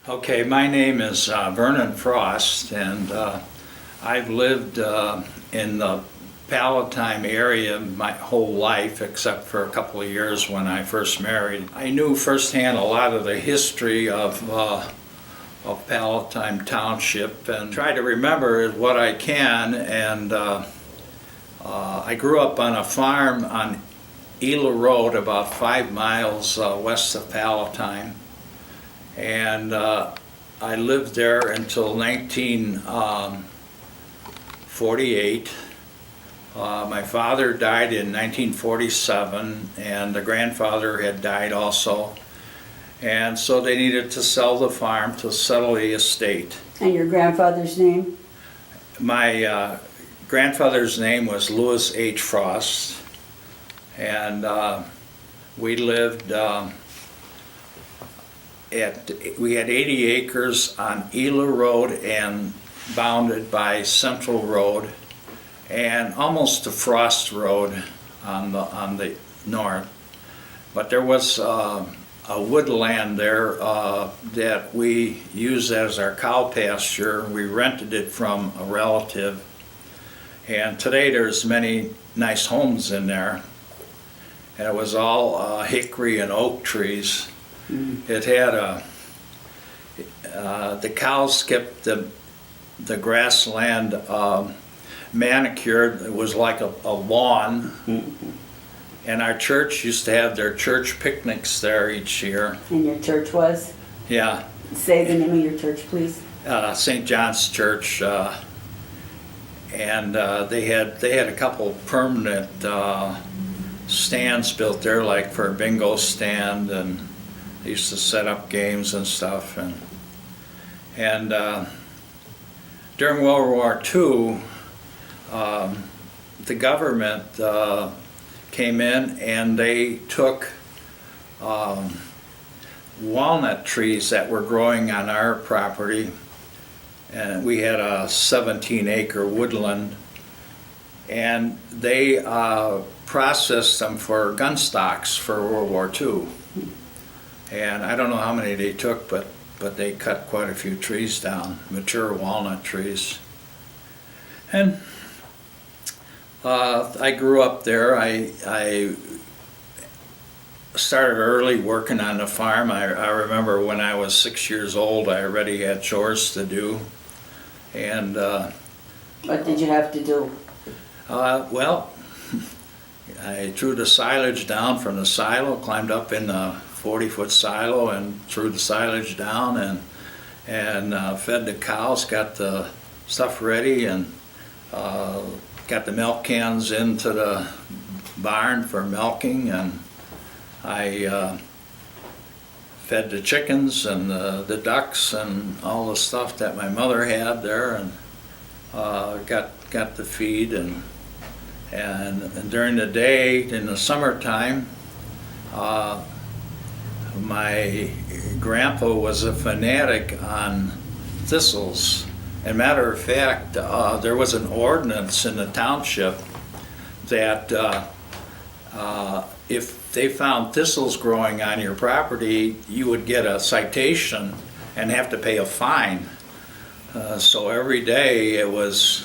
Okay, my name is Vern Frost, and I've lived in the Palatine area my whole life, except for a couple of years when I first married. I knew firsthand a lot of the history of Palatine Township, and try to remember what I can. And I grew up on a farm on Ela Road, about 5 miles west of Palatine. And I lived there until 1948. My father died in 1947, and the grandfather had died also. And so they needed to sell the farm to settle the estate. And your grandfather's name? My grandfather's name was Louis H. Frost, and we lived we had 80 acres on Ela Road and bounded by Central Road and almost to Frost Road on the north. But there was a woodland there that we used as our cow pasture. We rented it from a relative, and today there's many nice homes in there, and it was all hickory and oak trees. It had the cows kept the grassland manicured. It was like a lawn. And our church used to have their church picnics there each year. And your church was? Yeah. Say the name of your church, please. St. John's Church. And they had a couple permanent stands built there, like for a bingo stand, and they used to set up games and stuff. And during World War II, the government came in and they took walnut trees that were growing on our property, and we had a 17-acre woodland, and they processed them for gun stocks for World War II. And I don't know how many they took, but they cut quite a few trees down, mature walnut trees. And I grew up there. I started early working on the farm. I remember when I was 6 years old, I already had chores to do. And What did you have to do? well, I threw the silage down from the silo, climbed up in the 40-foot silo and threw the silage down, and fed the cows, got the stuff ready, and got the milk cans into the barn for milking, and I fed the chickens and the ducks and all the stuff that my mother had there, and got the feed, and during the day, in the summertime, my grandpa was a fanatic on thistles. And matter of fact, there was an ordinance in the township that if they found thistles growing on your property, you would get a citation and have to pay a fine. So every day it was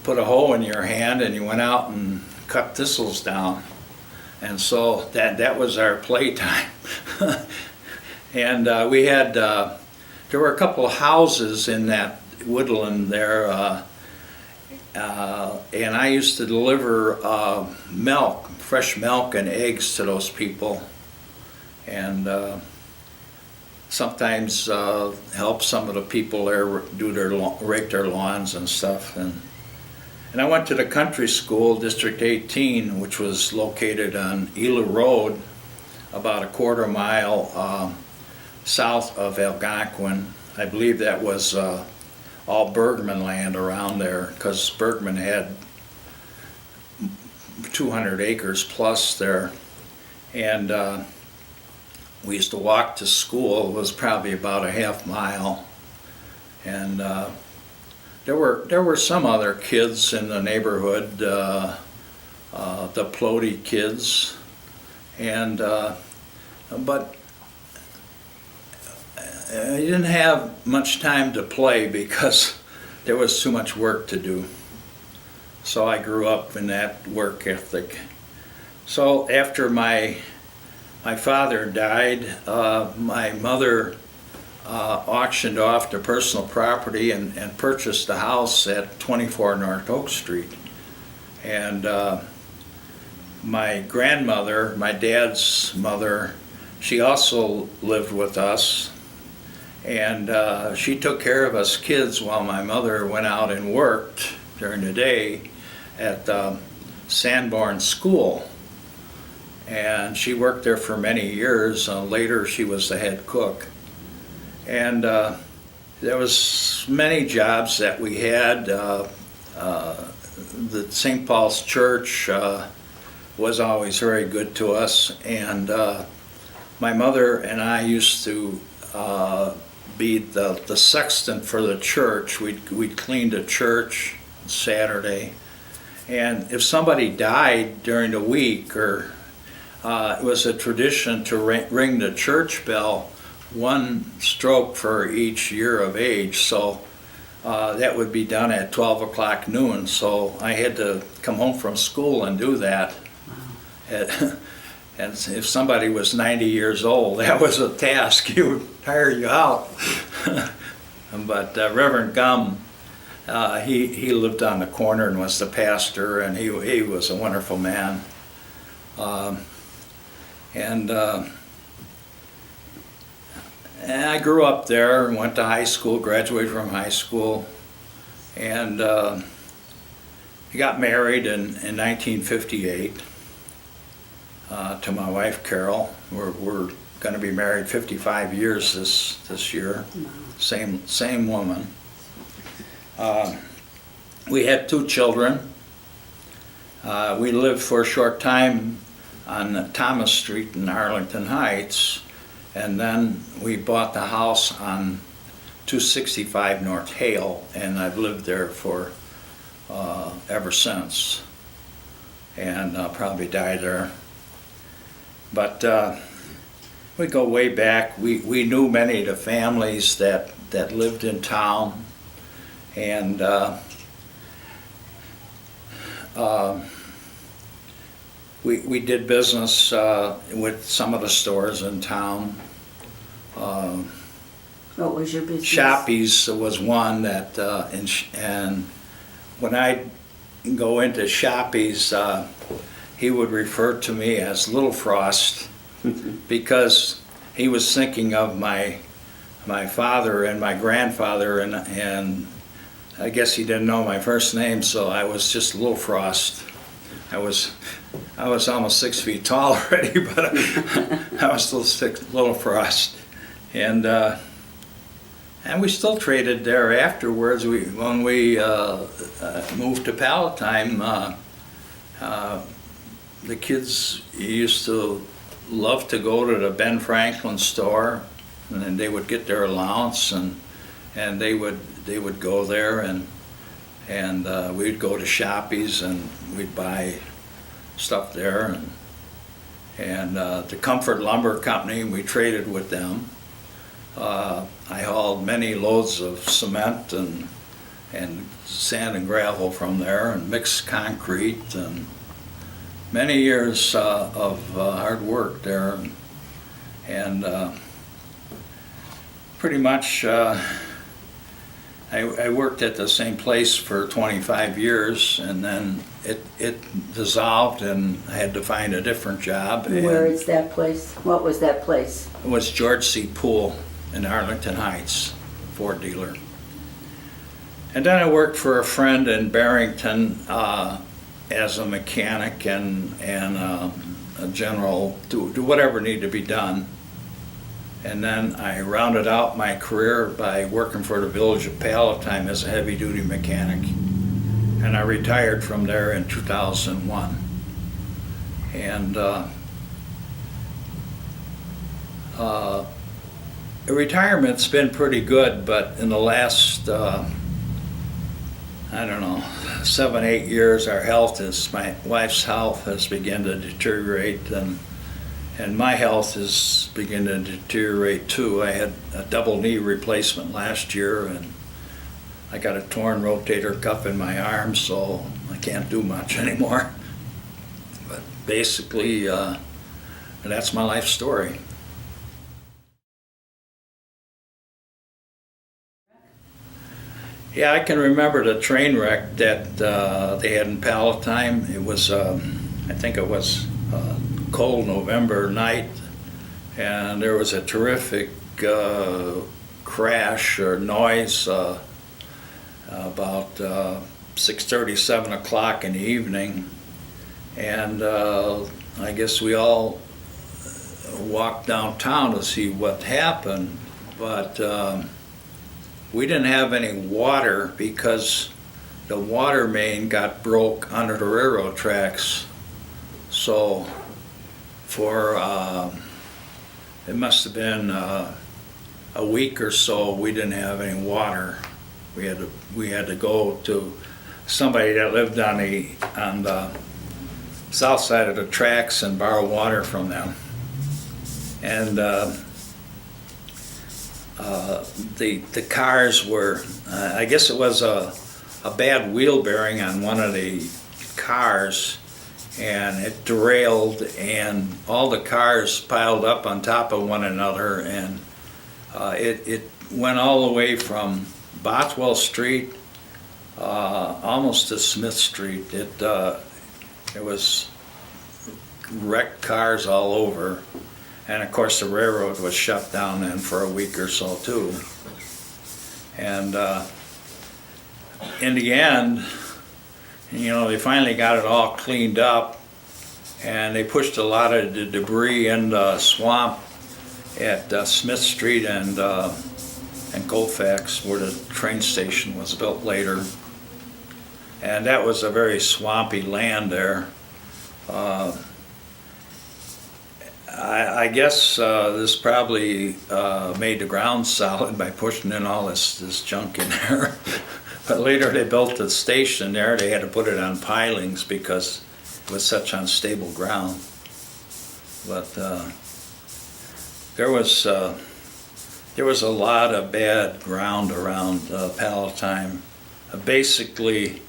put a hoe in your hand and you went out and cut thistles down. And so that was our playtime. And we had, there were a couple of houses in that woodland there, and I used to deliver milk, fresh milk and eggs to those people, and sometimes help some of the people there rake their lawns and stuff. And I went to the country school, District 18, which was located on Ela Road, about a quarter mile south of Algonquin. I believe that was all Bergman land around there, because Bergman had 200 acres plus there. And we used to walk to school. It was probably about a half mile. And there were some other kids in the neighborhood, the Plody kids, and but I didn't have much time to play because there was too much work to do. So I grew up in that work ethic. So after my father died, my mother auctioned off the personal property and purchased a house at 24 North Oak Street. And my grandmother, my dad's mother, she also lived with us. And she took care of us kids while my mother went out and worked during the day at Sanborn School. And she worked there for many years. Later she was the head cook. And there was many jobs that we had. The St. Paul's Church was always very good to us. And my mother and I used to be the sexton for the church. We'd clean the church Saturday. And if somebody died during the week, or it was a tradition to ring the church bell, one stroke for each year of age. So that would be done at 12 o'clock noon. So I had to come home from school and do that. And if somebody was 90 years old, that was a task. He would tire you out. But Reverend Gum, he lived on the corner and was the pastor, and he was a wonderful man. And I grew up there and went to high school, graduated from high school, and got married in 1958. To my wife Carol. We're going to be married 55 years this year. Same woman. We had 2 children. We lived for a short time on Thomas Street in Arlington Heights, and then we bought the house on 265 North Hale, and I've lived there for ever since, and I'll probably die there. But we go way back. We knew many of the families that lived in town, and we did business with some of the stores in town. What was your business? Shoppies was one that, and when I go into Shoppies, he would refer to me as Little Frost because he was thinking of my father and my grandfather, and I guess he didn't know my first name, so I was just Little Frost. I was almost 6 feet tall already, but I was still Little Frost, and we still traded there afterwards. When we moved to Palatine. The kids used to love to go to the Ben Franklin store, and then they would get their allowance, and they would go there, and we'd go to Shoppies and we'd buy stuff there, and the Comfort Lumber Company, we traded with them. I hauled many loads of cement and sand and gravel from there, and mixed concrete, and many years of hard work there, and pretty much I worked at the same place for 25 years, and then it dissolved, and I had to find a different job. Where is that place? What was that place? It was George C. Poole in Arlington Heights, Ford dealer. And then I worked for a friend in Barrington as a mechanic and a general, do whatever needed to be done. And then I rounded out my career by working for the village of Palatine as a heavy-duty mechanic. And I retired from there in 2001. And the retirement's been pretty good, but in the last, 7, 8 years, my wife's health has begun to deteriorate, and my health is beginning to deteriorate too. I had a double knee replacement last year, and I got a torn rotator cuff in my arm, so I can't do much anymore. But basically, that's my life story. Yeah, I can remember the train wreck that they had in Palatine. It was, I think it was a cold November night, and there was a terrific crash or noise about 6:30, 7 o'clock in the evening, and I guess we all walked downtown to see what happened, but we didn't have any water because the water main got broke under the railroad tracks. So for, it must have been a week or so, we didn't have any water. We had to go to somebody that lived on the south side of the tracks and borrow water from them. And the cars were, I guess it was a bad wheel bearing on one of the cars, and it derailed, and all the cars piled up on top of one another, and it went all the way from Bothwell Street almost to Smith Street. It was wrecked cars all over. And of course the railroad was shut down then for a week or so too. And in the end, they finally got it all cleaned up, and they pushed a lot of the debris in the swamp at Smith Street and Colfax, where the train station was built later. And that was a very swampy land there. I guess this probably made the ground solid by pushing in all this junk in there. But later they built the station there. They had to put it on pilings because it was such unstable ground. But there was a lot of bad ground around Palatine. Basically,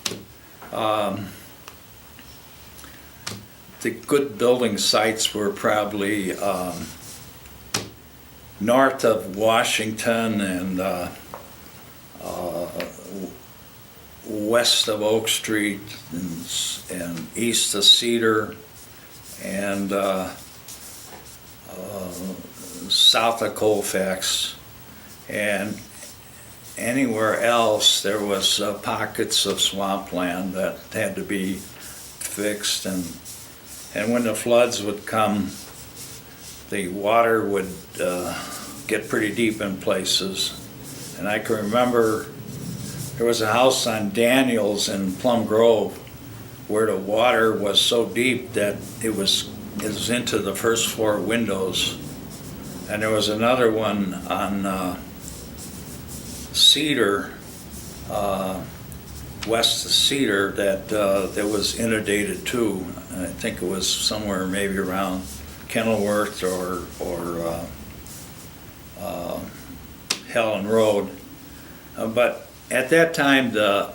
the good building sites were probably north of Washington and west of Oak Street and east of Cedar and south of Colfax, and anywhere else there was pockets of swampland that had to be fixed, and when the floods would come, the water would get pretty deep in places. And I can remember there was a house on Daniels in Plum Grove where the water was so deep that it was into the first floor windows. And there was another one on Cedar, west of Cedar, that was inundated too. I think it was somewhere maybe around Kenilworth or Helen Road. But at that time, the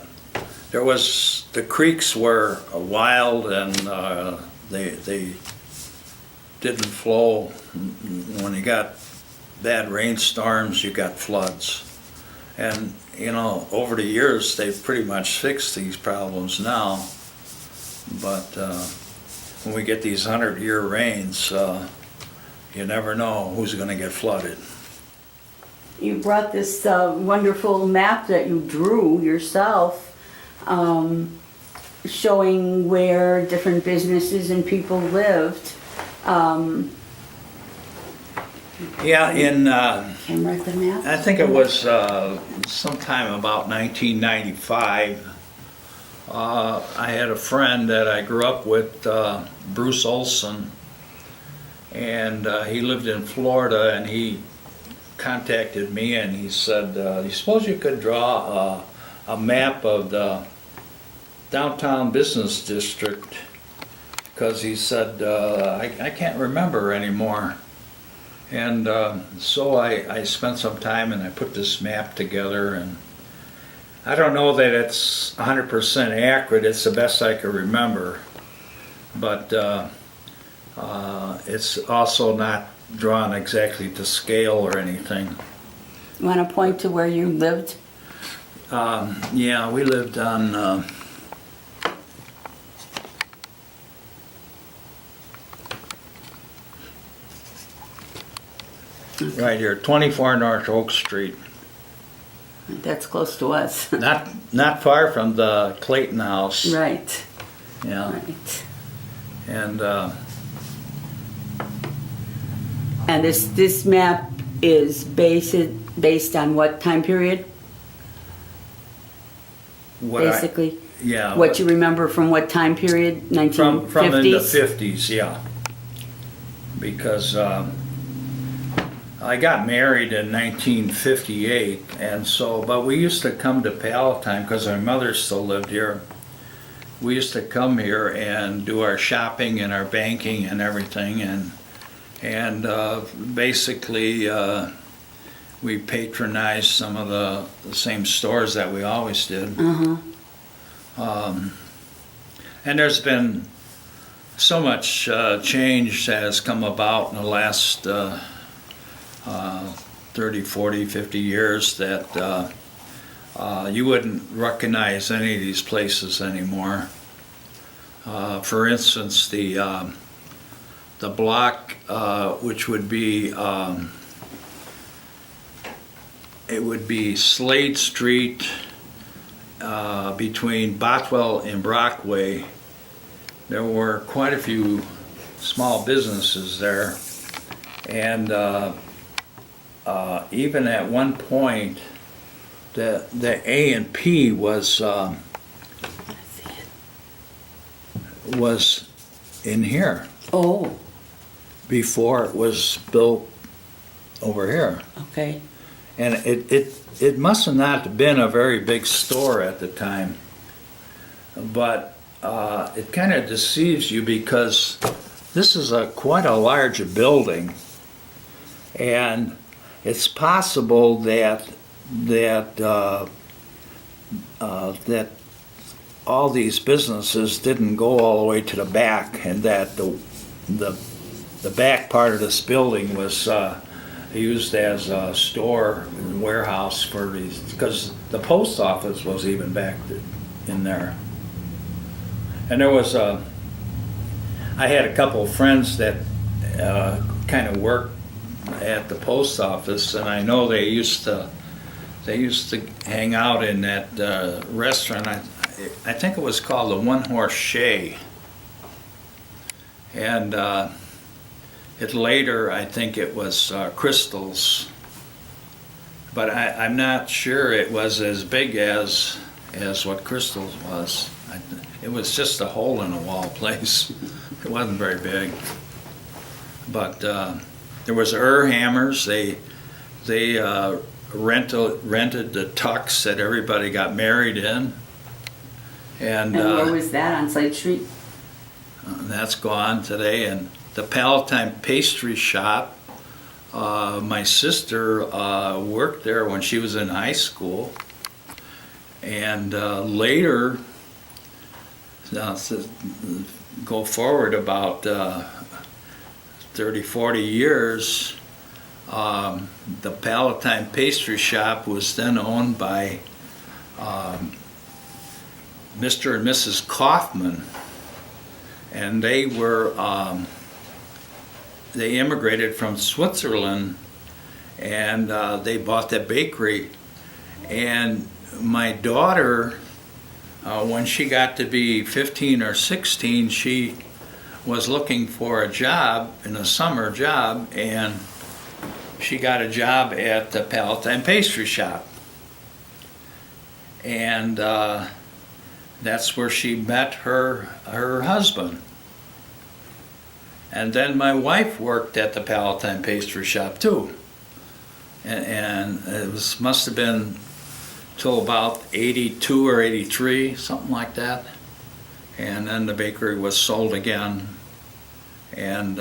creeks were wild, and they didn't flow. When you got bad rainstorms, you got floods. And over the years, they've pretty much fixed these problems now. But when we get these 100-year rains, you never know who's going to get flooded. You brought this wonderful map that you drew yourself, showing where different businesses and people lived. Yeah, Camera at the map? I think it was sometime about 1995. I had a friend that I grew up with, Bruce Olson, and he lived in Florida, and he contacted me and he said, you suppose you could draw a map of the downtown business district because he said, I can't remember anymore. And so I spent some time and I put this map together, and I don't know that it's 100% accurate. It's the best I can remember. But it's also not drawn exactly to scale or anything. You want to point to where you lived? Yeah, we lived on right here, 24 North Oak Street. That's close to us. Not far from the Clayton House. Right. Yeah. Right. And And this map is based on what time period? what I- Basically, yeah. what you remember from what time period? 1950s? From in the 50s, yeah. Because I got married in 1958, and so, but we used to come to Palatine because our mother still lived here. We used to come here and do our shopping and our banking and everything, and basically we patronized some of the same stores that we always did. And there's been so much change that has come about in the last 30, 40, 50 years that you wouldn't recognize any of these places anymore. For instance, the block, which would be it would be Slade Street between Bothwell and Brockway. There were quite a few small businesses there, and even at one point, the A&P was in here Oh, before it was built over here. okay. And it must have not been a very big store at the time, but it kind of deceives you because this is quite a large building, and it's possible that all these businesses didn't go all the way to the back, and that the back part of this building was used as a store and warehouse for these, because the post office was even back in there. And there was I had a couple of friends that kind of worked at the post office, and I know they used to hang out in that restaurant. I think it was called the One Horse Shay, and it later, I think it was Crystal's, but I'm not sure it was as big as what Crystal's was. It was just a hole in the wall place. It wasn't very big. But there was Hammers. They rented the tux that everybody got married in. And where was that, on Slade Street? that's gone today. And the Palatine Pastry Shop, my sister worked there when she was in high school. And later, go forward about 30, 40 years, the Palatine Pastry Shop was then owned by Mr. and Mrs. Kaufman, and they immigrated from Switzerland, and they bought that bakery. And my daughter, when she got to be 15 or 16, she was looking for a job, a summer job, and she got a job at the Palatine Pastry Shop. And that's where she met her husband. And then my wife worked at the Palatine Pastry Shop too. And it must have been till about 82 or 83, something like that. and then the bakery was sold again. And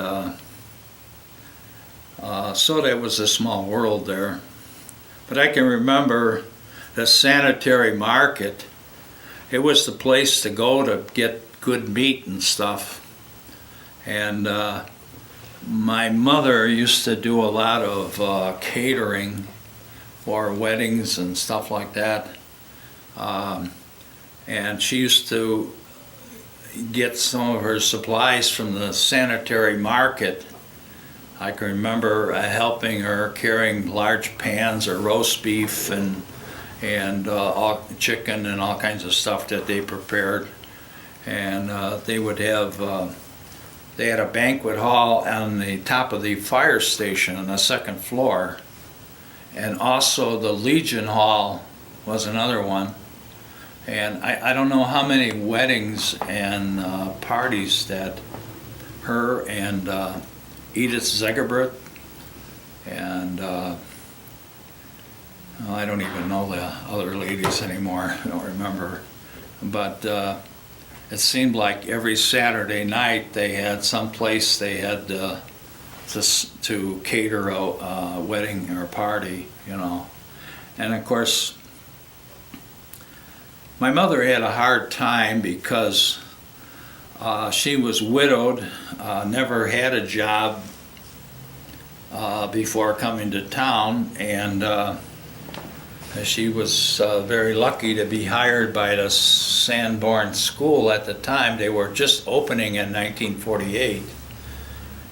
so that was a small world there. But I can remember the sanitary market. It was the place to go to get good meat and stuff. And my mother used to do a lot of catering for weddings and stuff like that. And she used to get some of her supplies from the sanitary market. I can remember helping her carrying large pans of roast beef and all chicken and all kinds of stuff that they prepared. And they would have, they had a banquet hall on the top of the fire station on the second floor. And also the Legion Hall was another one. And I don't know how many weddings and parties that her and Edith Zegerbert and I don't even know the other ladies anymore. I don't remember. But it seemed like every Saturday night they had some place they had to cater a wedding or party, you know. And of course, my mother had a hard time because she was widowed, never had a job before coming to town, and she was very lucky to be hired by the Sanborn School at the time. They were just opening in 1948,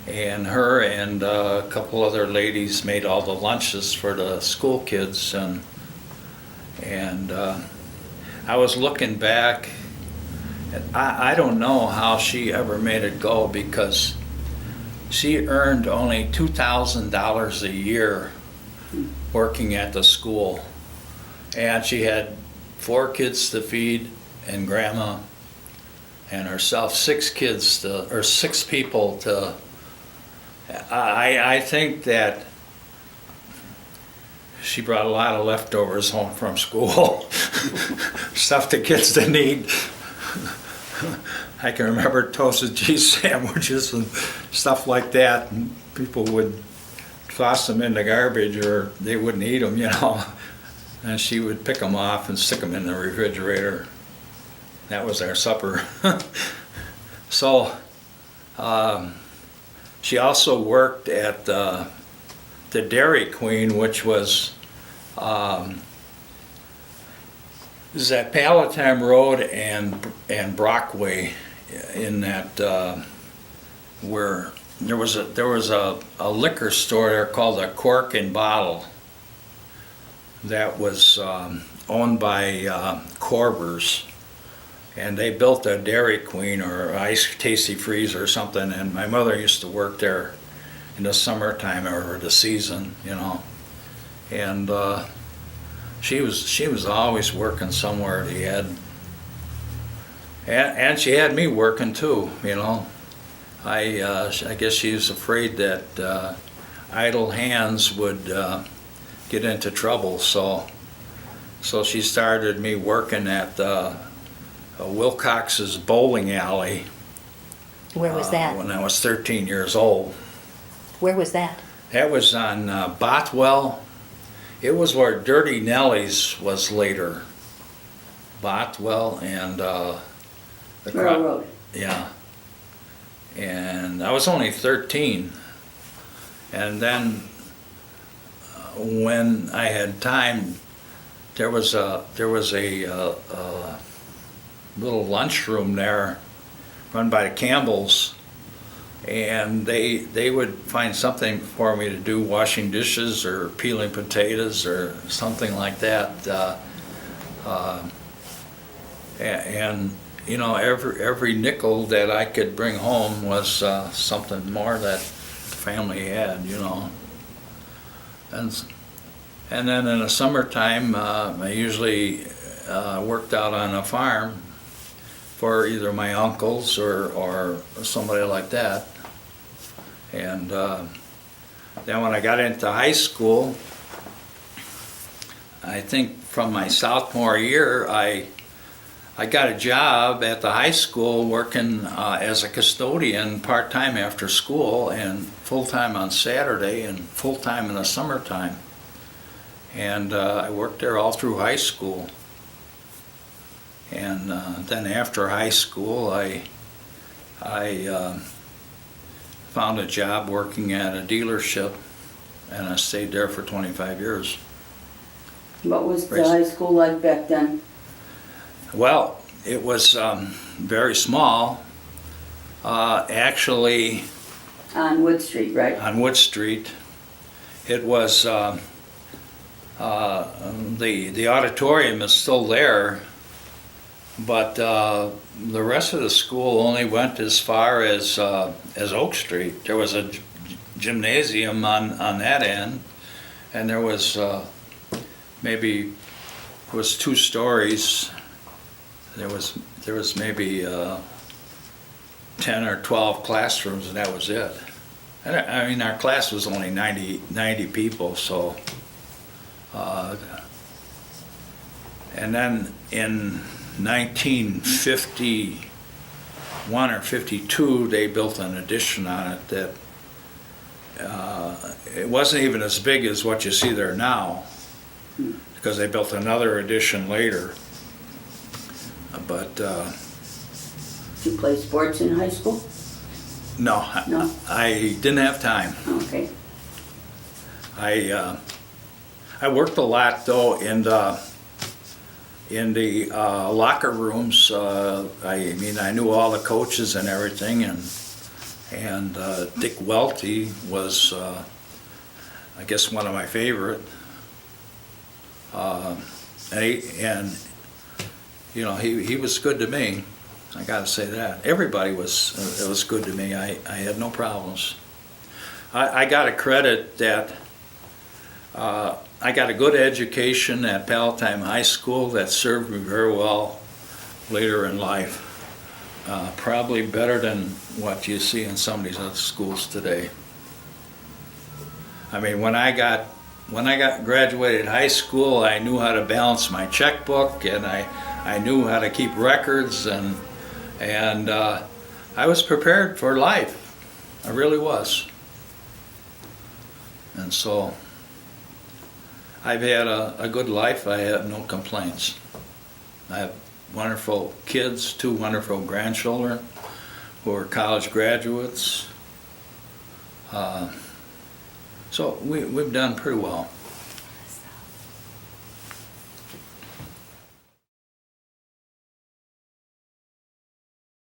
and her and a couple other ladies made all the lunches for the school kids, and I was looking back, and I don't know how she ever made it go, because she earned only $2,000 a year working at the school. And she had 4 kids to feed and grandma and herself, 6 people to, I think that she brought a lot of leftovers home from school, stuff the kids didn't eat. I can remember toasted cheese sandwiches and stuff like that, and people would toss them in the garbage or they wouldn't eat them, you know. And she would pick them off and stick them in the refrigerator. That was our supper. So she also worked at the Dairy Queen, which was is at Palatine Road and Brockway, in that where there was a liquor store there called the Cork and Bottle that was owned by Corbers, and they built a Dairy Queen or Ice Tasty Freeze or something, and my mother used to work there in the summertime or the season, you know, and she was always working somewhere. She had, and she had me working too, you know. I guess she was afraid that idle hands would get into trouble, so she started me working at Wilcox's bowling alley. Where was that? When I was 13 years old. Where was that? That was on Bothwell. It was where Dirty Nelly's was later. Bothwell and the Railroad. Yeah. And I was only 13. And then when I had time, there was a little lunchroom there run by the Campbells, and they would find something for me to do, washing dishes or peeling potatoes or something like that. And you know, every nickel that I could bring home was something more that the family had, you know. And then in the summertime, I usually worked out on a farm for either my uncles or somebody like that. And then when I got into high school, I think from my sophomore year, I I got a job at the high school working as a custodian part-time after school and full-time on Saturday and full-time in the summertime. And I worked there all through high school. And then after high school, I found a job working at a dealership, and I stayed there for 25 years. What was the high school like back then? Well, it was very small. Actually, On Wood Street, right? on Wood Street, it was the auditorium is still there, but the rest of the school only went as far as Oak Street. There was a gymnasium on that end, and there was maybe it was 2 stories. There was maybe 10 or 12 classrooms, and that was it. And I mean, our class was only 90 people, so. And then in 1951 or 52, they built an addition on it that it wasn't even as big as what you see there now, because they built another addition later. But Did you play sports in high school? no, No? I didn't have time. Okay. I worked a lot though in the locker rooms. I mean, I knew all the coaches and everything, and Dick Welty was, I guess, one of my favorite. And you know, he was good to me. I got to say that. Everybody was good to me. I had no problems. I got to credit that I got a good education at Palatine High School that served me very well later in life. Probably better than what you see in some of these other schools today. I mean, when I graduated high school, I knew how to balance my checkbook, and I knew how to keep records, and I was prepared for life. I really was. And so I've had a good life. I have no complaints. I have wonderful kids, 2 wonderful grandchildren who are college graduates. So we've done pretty well.